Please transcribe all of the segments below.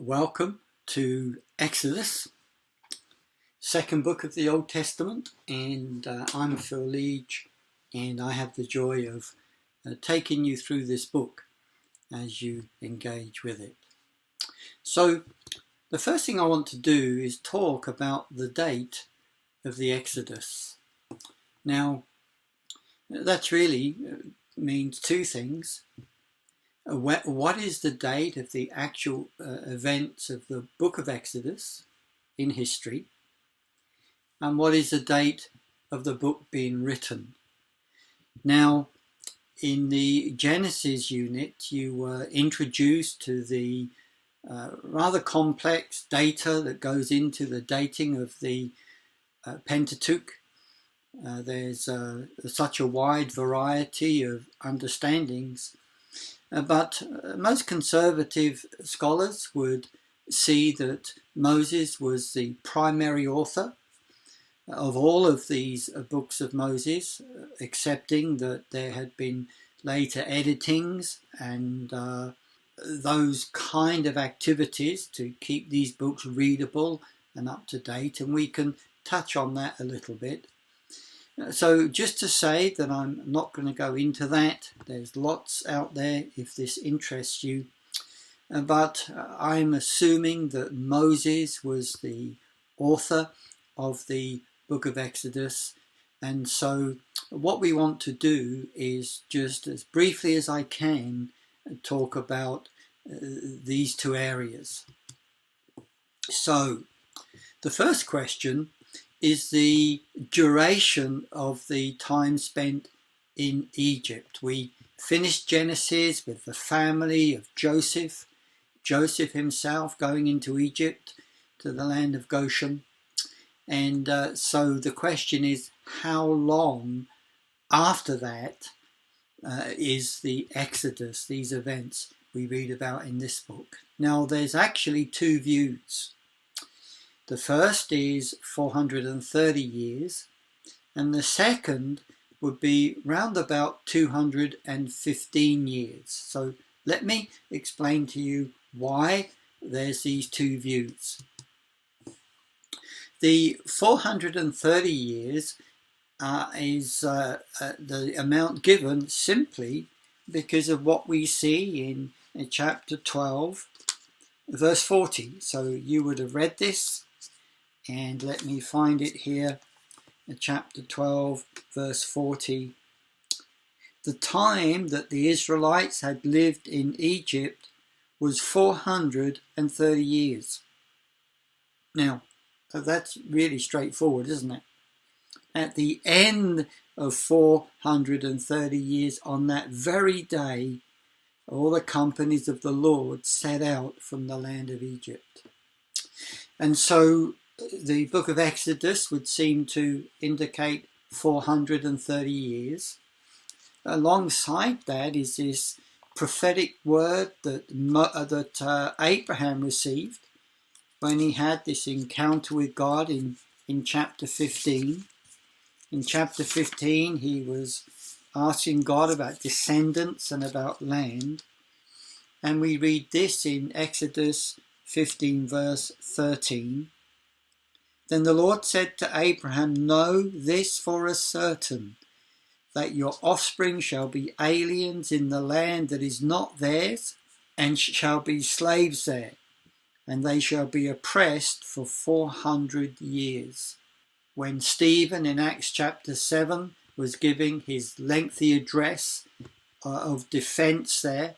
Welcome to Exodus, second book of the Old Testament, and I'm Phil Leage, and I have the joy of taking you through this book as you engage with it. So the first thing I want to do is talk about the date of the Exodus. Now, that really means two things. What is the date of the actual events of the book of Exodus in history, and what is the date of the book being written? Now, in the Genesis unit, you were introduced to the rather complex data that goes into the dating of the Pentateuch. There's such a wide variety of understandings. But most conservative scholars would see that Moses was the primary author of all of these books of Moses, accepting that there had been later editings and those kind of activities to keep these books readable and up to date, and we can touch on that a little bit. So just to say that I'm not going to go into that. There's lots out there if this interests you. But I'm assuming that Moses was the author of the book of Exodus. And so what we want to do is just as briefly as I can talk about these two areas. So the first question is the duration of the time spent in Egypt. We finished Genesis with the family of Joseph himself going into Egypt, to the land of Goshen. And so the question is, how long after that is the Exodus, these events we read about in this book? Now, there's actually two views. The first is 430 years, and the second would be round about 215 years. So let me explain to you why there's these two views. The 430 years is the amount given simply because of what we see in chapter 12, verse 40. So you would have read this. And let me find it here, chapter 12, verse 40. The time that the Israelites had lived in Egypt was 430 years. Now, that's really straightforward, isn't it? At the end of 430 years, on that very day, all the companies of the Lord set out from the land of Egypt. And so the book of Exodus would seem to indicate 430 years. Alongside that is this prophetic word that Abraham received when he had this encounter with God in chapter 15. In chapter 15, he was asking God about descendants and about land. And we read this in Exodus 15, verse 13. Then the Lord said to Abraham, "Know this for a certain, that your offspring shall be aliens in the land that is not theirs, and shall be slaves there, and they shall be oppressed for 400 years. When Stephen in Acts chapter 7 was giving his lengthy address of defense there,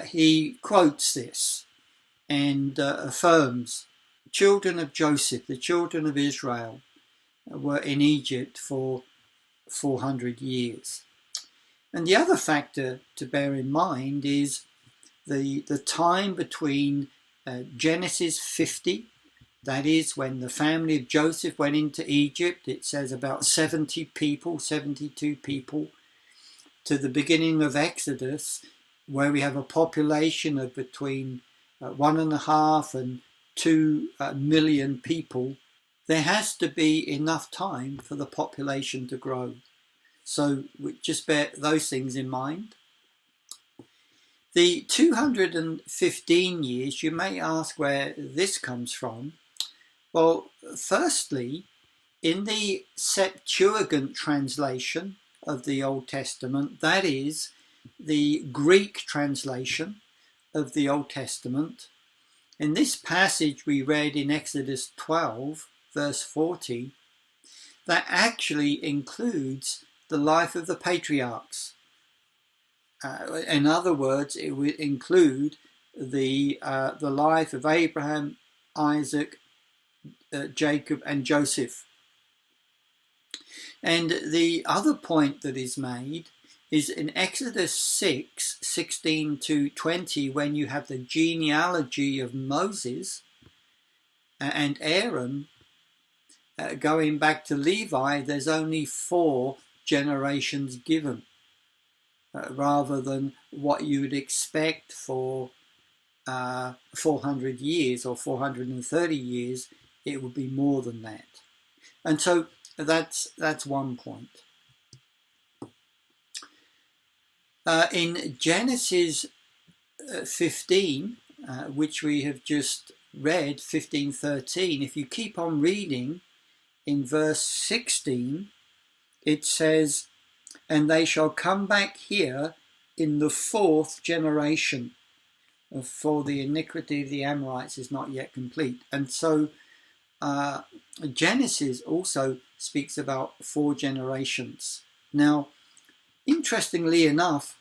he quotes this and affirms, children of Joseph, the children of Israel, were in Egypt for 400 years. And the other factor to bear in mind is the time between Genesis 50, that is when the family of Joseph went into Egypt, it says about 70 people, 72 people, to the beginning of Exodus, where we have a population of between 1.5 and 2 million people. There has to be enough time for the population to grow. So we just bear those things in mind. The 215 years, you may ask where this comes from. Well, firstly, in the Septuagint translation of the Old Testament, that is, the Greek translation of the Old Testament, in this passage we read in Exodus 12, verse 40, that actually includes the life of the patriarchs. In other words, it would include the life of Abraham, Isaac, Jacob, and Joseph. And the other point that is made is in Exodus 6, 16 to 20, when you have the genealogy of Moses and Aaron, going back to Levi, there's only 4 generations given, rather than what you would expect for 400 years or 430 years. It would be more than that. And so that's one point. In Genesis 15, which we have just read, 15:13, if you keep on reading, in verse 16, it says, "And they shall come back here in the 4th generation, for the iniquity of the Amorites is not yet complete." And so Genesis also speaks about 4 generations. Now, interestingly enough,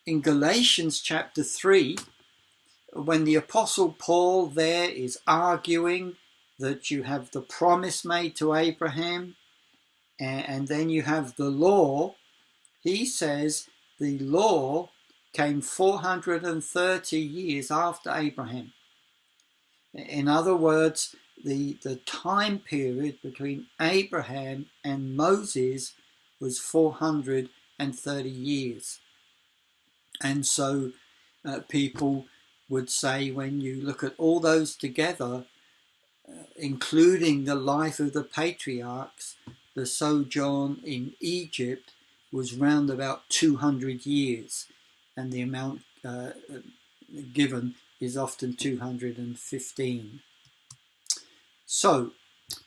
in Galatians chapter 3, when the Apostle Paul there is arguing that you have the promise made to Abraham, and then you have the law, he says the law came 430 years after Abraham. In other words, the time period between Abraham and Moses was 430 years. And so people would say, when you look at all those together, including the life of the patriarchs, the sojourn in Egypt was round about 200 years, and the amount given is often 215. So,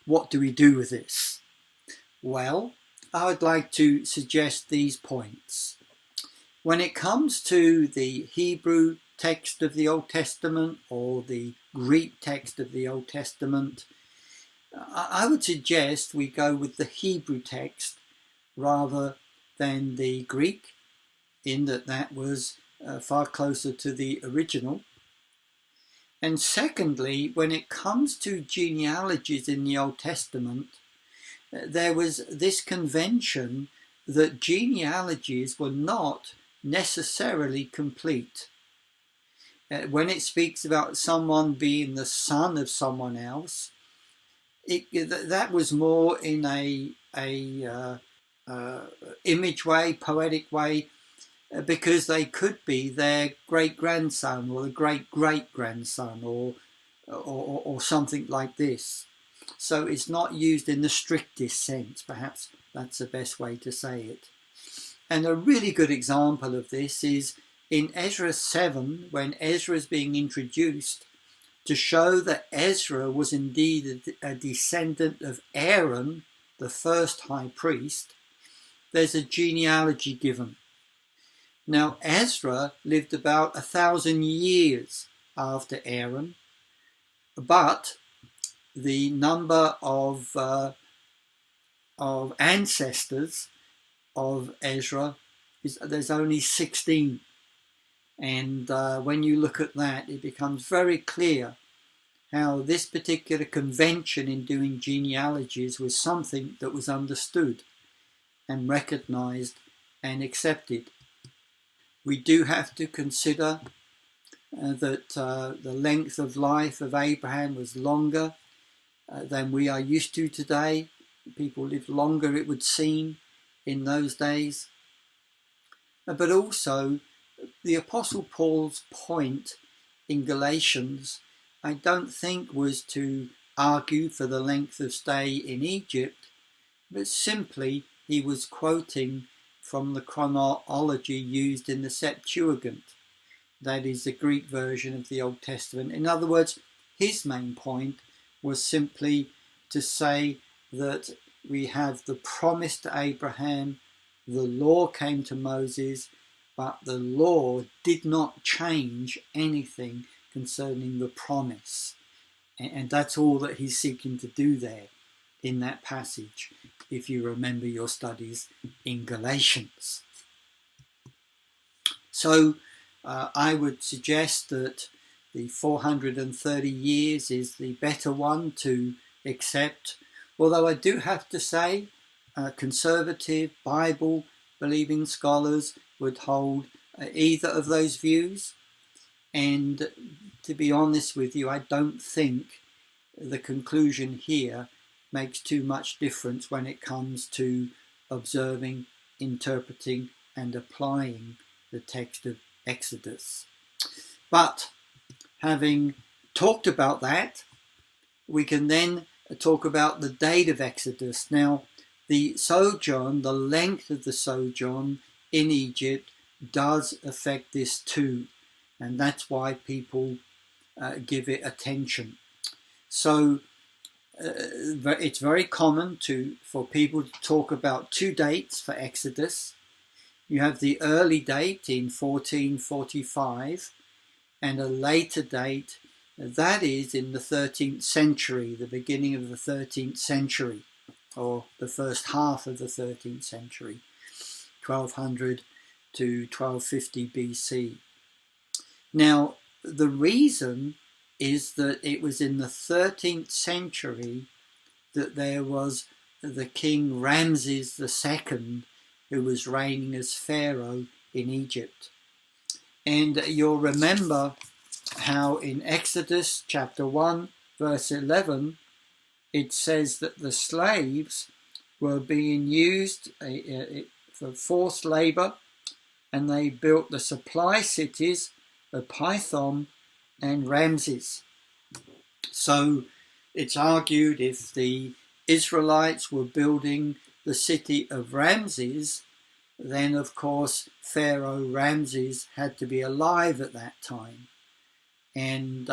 what do we do with this? Well, I would like to suggest these points. When it comes to the Hebrew text of the Old Testament or the Greek text of the Old Testament, I would suggest we go with the Hebrew text rather than the Greek, in that was far closer to the original. And secondly, when it comes to genealogies in the Old Testament, there was this convention that genealogies were not necessarily complete. When it speaks about someone being the son of someone else, that was more in a image way, poetic way, because they could be their great-grandson or the great-great-grandson or something like this. So it's not used in the strictest sense. Perhaps that's the best way to say it. And a really good example of this is in Ezra 7, when Ezra is being introduced, to show that Ezra was indeed a descendant of Aaron, the first high priest. There's a genealogy given. Now, Ezra lived about 1,000 years after Aaron, but the number of ancestors of Ezra there's only 16. And when you look at that, it becomes very clear how this particular convention in doing genealogies was something that was understood and recognized and accepted. We do have to consider that the length of life of Abraham was longer than we are used to today. People lived longer, it would seem, in those days. But also, the Apostle Paul's point in Galatians, I don't think was to argue for the length of stay in Egypt, but simply he was quoting from the chronology used in the Septuagint. that is the Greek version of the Old Testament. In other words, his main point was simply to say that we have the promise to Abraham, the law came to Moses, but the law did not change anything concerning the promise. And that's all that he's seeking to do there in that passage, if you remember your studies in Galatians. So I would suggest that the 430 years is the better one to accept, although I do have to say conservative Bible believing scholars would hold either of those views, and to be honest with you, I don't think the conclusion here makes too much difference when it comes to observing, interpreting and applying the text of Exodus. But having talked about that, we can then talk about the date of Exodus. Now, the sojourn, the length of the sojourn in Egypt does affect this too, and that's why people give it attention. So it's very common for people to talk about two dates for Exodus. You have the early date in 1445 and a later date, that is in the 13th century, the beginning of the 13th century, or the first half of the 13th century, 1200 to 1250 BC. Now, the reason is that it was in the 13th century that there was the king Ramses II who was reigning as Pharaoh in Egypt. And you'll remember how in Exodus chapter 1 verse 11 it says that the slaves were being used for forced labour, and they built the supply cities of Pithom and Ramses. So it's argued if the Israelites were building the city of Ramses, then of course Pharaoh Ramses had to be alive at that time, and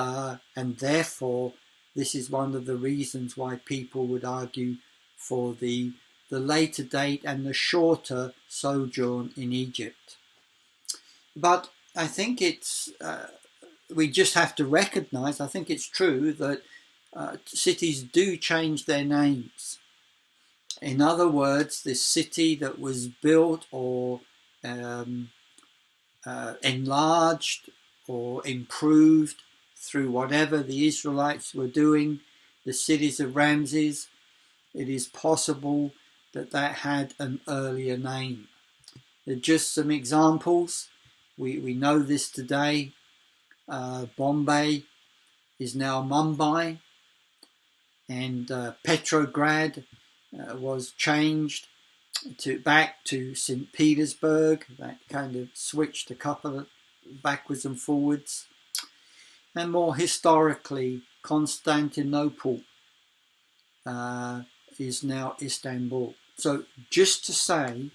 therefore this is one of the reasons why people would argue for the later date and the shorter sojourn in Egypt. But I think it's we just have to recognize, I think it's true that cities do change their names. In other words, this city that was built or enlarged or improved through whatever the Israelites were doing, the cities of Ramses, it is possible that that had an earlier name. Just some examples. We know this today. Bombay is now Mumbai, and Petrograd was changed back to St. Petersburg. That kind of switched a couple of backwards and forwards. And more historically, Constantinople is now Istanbul. So just to say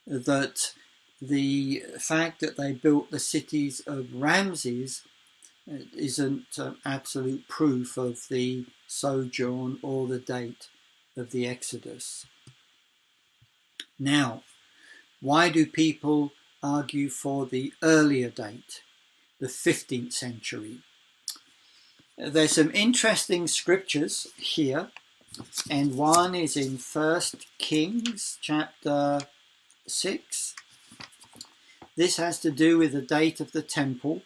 that the fact that they built the cities of Ramses isn't absolute proof of the sojourn or the date of the Exodus. Now, why do people argue for the earlier date, the 15th century? There's some interesting scriptures here, and one is in 1 Kings chapter 6. This has to do with the date of the temple.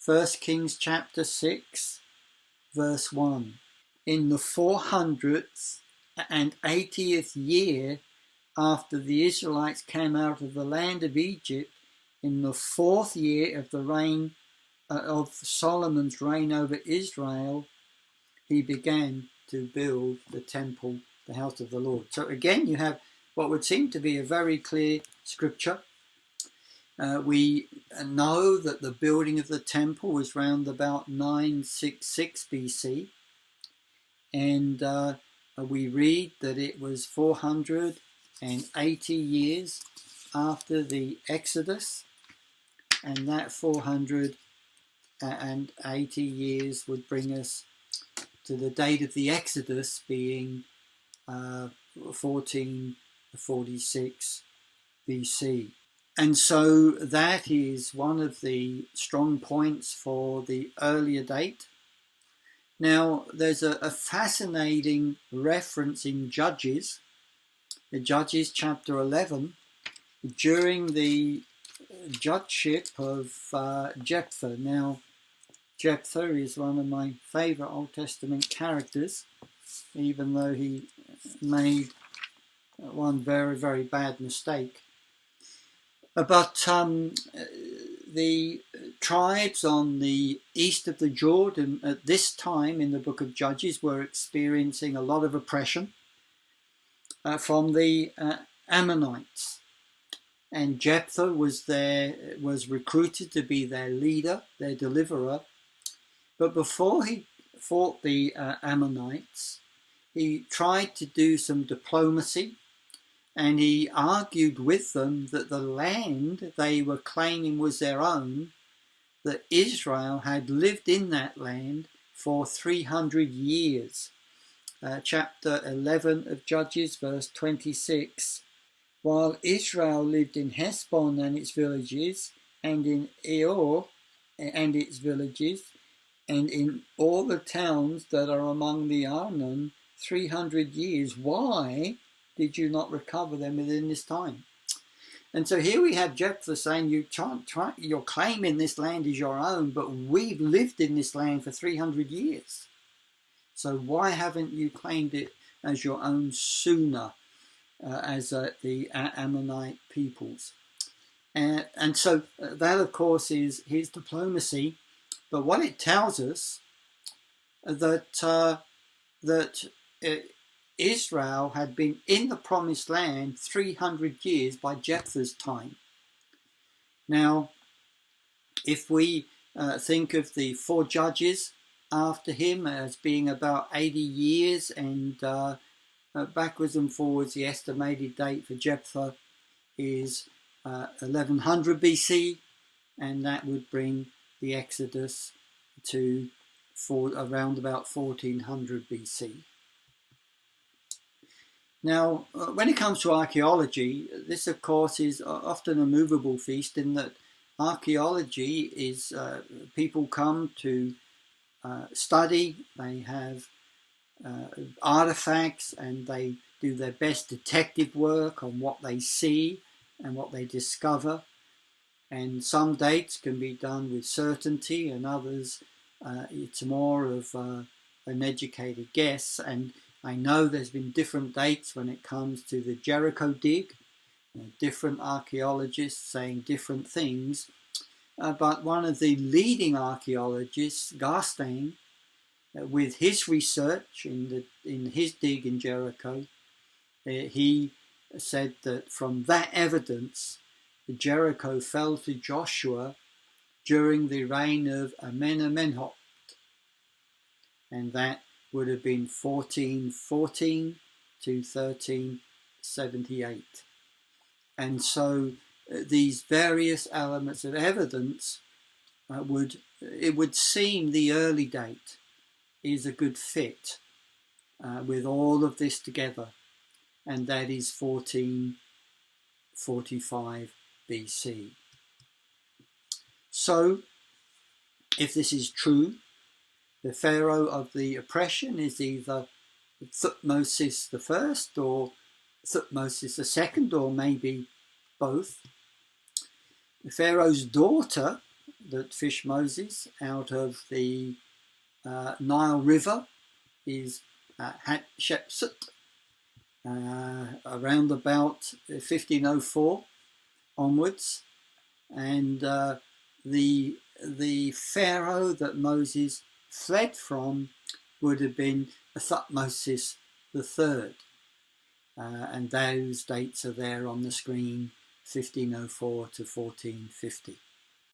1 Kings chapter 6, verse 1. In the 480th year after the Israelites came out of the land of Egypt, in the 4th year of the reign of Solomon's reign over Israel, he began to build the temple, the house of the Lord. So again, you have what would seem to be a very clear scripture. We know that the building of the temple was round about 966 BC, and we read that it was 480 years after the Exodus, and that 480 years would bring us to the date of the Exodus being 1446 BC. And so that is one of the strong points for the earlier date. Now, there's a fascinating reference in Judges chapter 11, during the judgeship of Jephthah. Now, Jephthah is one of my favourite Old Testament characters, even though he made one very, very bad mistake. But the tribes on the east of the Jordan at this time in the book of Judges were experiencing a lot of oppression from the Ammonites. And Jephthah was recruited to be their leader, their deliverer. But before he fought the Ammonites, he tried to do some diplomacy, and he argued with them that the land they were claiming was their own, that Israel had lived in that land for 300 years. Chapter 11 of Judges, verse 26. While Israel lived in Heshbon and its villages, and in Eor and its villages, and in all the towns that are among the Arnon, 300 years, why did you not recover them within this time? And so here we have Jephthah saying, you're claiming this land is your own, but we've lived in this land for 300 years. So why haven't you claimed it as your own sooner, as the Ammonite peoples? And so that, of course, is his diplomacy. But what it tells us that Israel had been in the promised land 300 years by Jephthah's time. Now, if we think of the 4 judges after him as being about 80 years, and backwards and forwards, the estimated date for Jephthah is 1100 BC, and that would bring the Exodus to around about 1400 BC. Now, when it comes to archaeology, this of course is often a movable feast, in that archaeology is people come to study, they have artifacts, and they do their best detective work on what they see and what they discover. And some dates can be done with certainty, and others it's more of an educated guess. And I know there's been different dates when it comes to the Jericho dig, different archaeologists saying different things. But one of the leading archaeologists, Garstein, with his research in his dig in Jericho, he said that from that evidence, Jericho fell to Joshua during the reign of Amenemhat, and that would have been 1414 to 1378. And so these various elements of evidence it would seem the early date is a good fit with all of this together, and that is 1445 BC. So, if this is true, the Pharaoh of the oppression is either Thutmose I or Thutmose II, or maybe both. The Pharaoh's daughter that fished Moses out of the Nile River is Hatshepsut, around about 1504 onwards, and the Pharaoh that Moses fled from would have been Thutmose III, and those dates are there on the screen, 1504 to 1450.